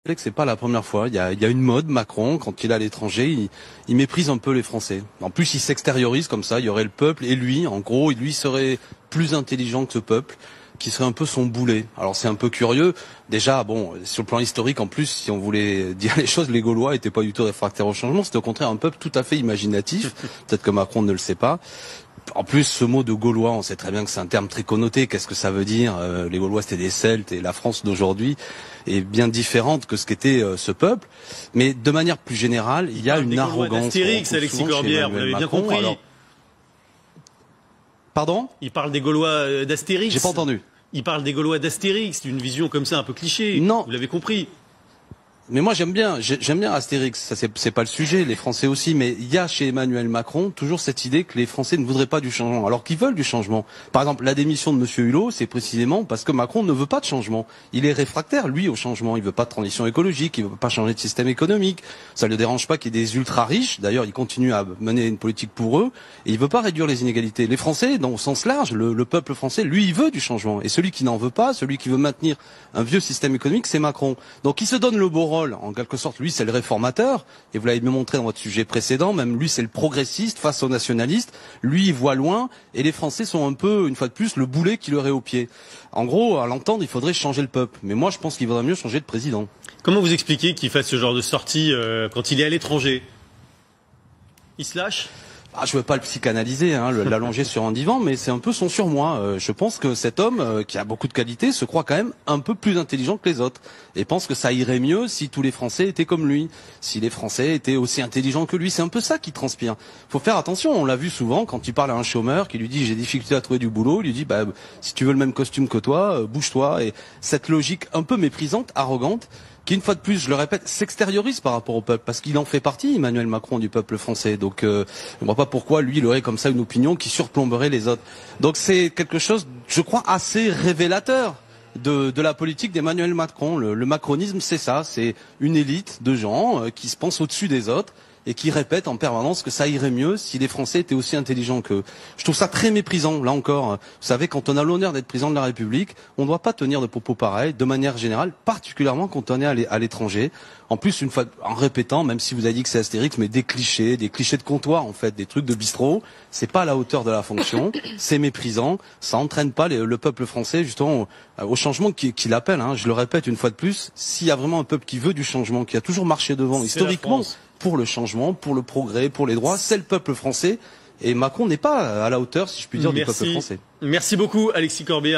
Que c'est pas la première fois. Il y a une mode, Macron, quand il est à l'étranger, il méprise un peu les Français. En plus, il s'extériorise comme ça. Il y aurait le peuple et lui, en gros, lui serait plus intelligent que ce peuple, qui serait un peu son boulet. Alors c'est un peu curieux. Déjà, bon, sur le plan historique, en plus, si on voulait dire les choses, les Gaulois étaient pas du tout réfractaires au changement. C'était au contraire un peuple tout à fait imaginatif. Peut-être que Macron ne le sait pas. En plus, ce mot de Gaulois, on sait très bien que c'est un terme très connoté. Qu'est-ce que ça veut dire? Les Gaulois, c'était des Celtes, et la France d'aujourd'hui est bien différente que ce qu'était ce peuple. Mais de manière plus générale, il y a une arrogance. Astérix, Alexis Corbière, vous l'avez bien compris. Alors... Pardon? Il parle des Gaulois d'Astérix. J'ai pas entendu. Il parle des Gaulois d'Astérix, d'une vision comme ça un peu cliché. Non. Vous l'avez compris. Mais moi j'aime bien Astérix, ça c'est pas le sujet, les Français aussi, mais il y a chez Emmanuel Macron toujours cette idée que les Français ne voudraient pas du changement, alors qu'ils veulent du changement. Par exemple, la démission de Monsieur Hulot, c'est précisément parce que Macron ne veut pas de changement. Il est réfractaire, lui, au changement. Il veut pas de transition écologique, il veut pas changer de système économique. Ça ne le dérange pas qu'il y ait des ultra riches. D'ailleurs, il continue à mener une politique pour eux, et il veut pas réduire les inégalités. Les Français, dans le sens large, le peuple français, lui, il veut du changement. Et celui qui n'en veut pas, celui qui veut maintenir un vieux système économique, c'est Macron. Donc il se donne le beau rôle, en quelque sorte. Lui, c'est le réformateur, et vous l'avez bien montré dans votre sujet précédent, même lui, c'est le progressiste face aux nationalistes. Lui, il voit loin, et les Français sont un peu, une fois de plus, le boulet qui leur est au pied. En gros, à l'entendre, il faudrait changer le peuple. Mais moi, je pense qu'il vaudrait mieux changer de président. Comment vous expliquez qu'il fasse ce genre de sortie quand il est à l'étranger? Il se lâche? Je veux pas le psychanalyser, l'allonger sur un divan, mais c'est un peu son surmoi. Je pense que cet homme, qui a beaucoup de qualités, se croit quand même un peu plus intelligent que les autres, et pense que ça irait mieux si tous les Français étaient comme lui, si les Français étaient aussi intelligents que lui. C'est un peu ça qui transpire. Faut faire attention, on l'a vu souvent quand il parle à un chômeur qui lui dit j'ai difficulté à trouver du boulot, il lui dit si tu veux le même costume que toi, bouge-toi. Et cette logique un peu méprisante, arrogante, qui, une fois de plus, je le répète, s'extériorise par rapport au peuple, parce qu'il en fait partie, Emmanuel Macron, du peuple français. Donc, je ne vois pas pourquoi lui, il aurait comme ça une opinion qui surplomberait les autres. Donc, c'est quelque chose, je crois, assez révélateur de la politique d'Emmanuel Macron. Le macronisme, c'est ça, c'est une élite de gens qui se pensent au-dessus des autres et qui répètent en permanence que ça irait mieux si les Français étaient aussi intelligents qu'eux. Je trouve ça très méprisant, là encore. Vous savez, quand on a l'honneur d'être président de la République, on ne doit pas tenir de propos pareils, de manière générale, particulièrement quand on est à l'étranger. En plus, une fois, en répétant, même si vous avez dit que c'est Astérix, mais des clichés de comptoir, en fait, des trucs de bistrot, c'est pas à la hauteur de la fonction, c'est méprisant, ça entraîne pas le peuple français, justement, au changement qu'il appelle, je le répète une fois de plus, s'il y a vraiment un peuple qui veut du changement, qui a toujours marché devant, historiquement, pour le changement, pour le progrès, pour les droits, c'est le peuple français. Et Macron n'est pas à la hauteur, si je puis dire, du peuple français. Merci beaucoup, Alexis Corbière.